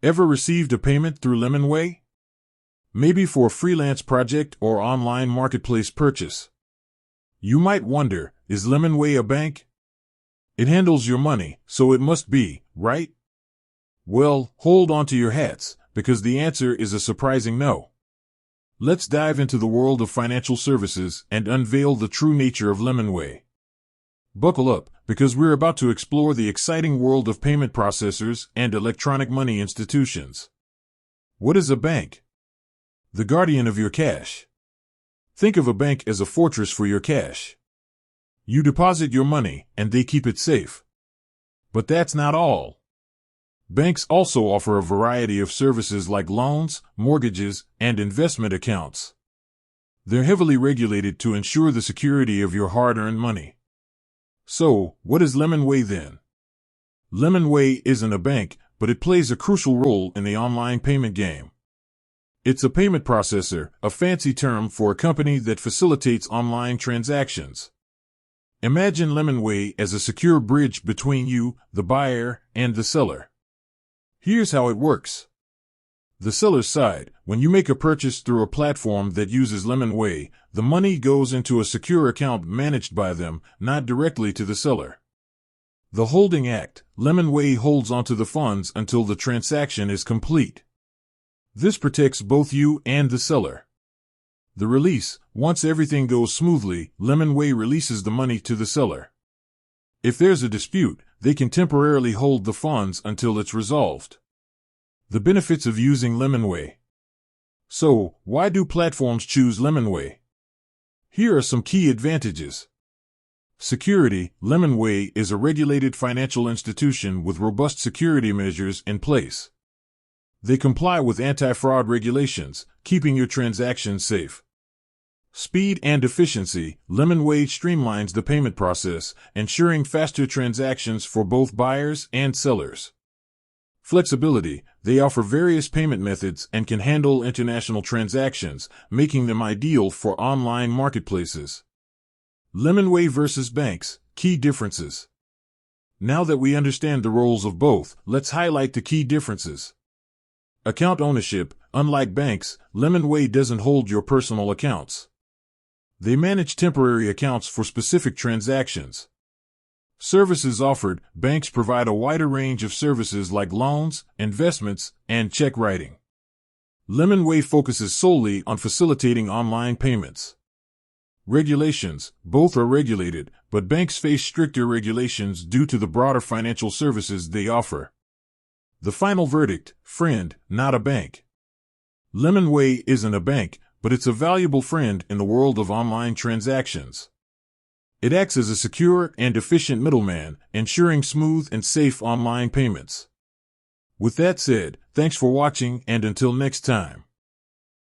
Ever received a payment through lemonway? Maybe for a freelance project or online marketplace purchase. You might wonder, is lemonway a bank? It handles your money, so it must be, right? Well, hold on to your hats, because the answer is a surprising no. Let's dive into the world of financial services and unveil the true nature of lemonway. Buckle up, because we're about to explore the exciting world of payment processors and electronic money institutions. What is a bank? The guardian of your cash. Think of a bank as a fortress for your cash. You deposit your money, and they keep it safe. But that's not all. Banks also offer a variety of services like loans, mortgages, and investment accounts. They're heavily regulated to ensure the security of your hard-earned money. So, what is lemonway then? Lemonway isn't a bank, but it plays a crucial role in the online payment game. It's a payment processor, a fancy term for a company that facilitates online transactions. Imagine lemonway as a secure bridge between you, the buyer, and the seller. Here's how it works. The seller's side, when you make a purchase through a platform that uses lemonway, the money goes into a secure account managed by them, not directly to the seller. The holding act, lemonway holds onto the funds until the transaction is complete. This protects both you and the seller. The release, once everything goes smoothly, lemonway releases the money to the seller. If there's a dispute, they can temporarily hold the funds until it's resolved. The benefits of using lemonway. So, why do platforms choose lemonway? Here are some key advantages. Security. Lemonway is a regulated financial institution with robust security measures in place. They comply with anti-fraud regulations, keeping your transactions safe. Speed and efficiency. lemonway streamlines the payment process, ensuring faster transactions for both buyers and sellers. Flexibility. They offer various payment methods and can handle international transactions, making them ideal for online marketplaces. Lemonway versus banks. Key differences. Now that we understand the roles of both, let's highlight the key differences. Account ownership. Unlike banks, lemonway doesn't hold your personal accounts. They manage temporary accounts for specific transactions. Services offered. Banks provide a wider range of services like loans, investments, and check writing. Lemonway focuses solely on facilitating online payments. Regulations. Both are regulated, but banks face stricter regulations due to the broader financial services they offer. The final verdict: friend, not a bank. Lemonway isn't a bank, but it's a valuable friend in the world of online transactions. It acts as a secure and efficient middleman, ensuring smooth and safe online payments. With that said, thanks for watching, and until next time.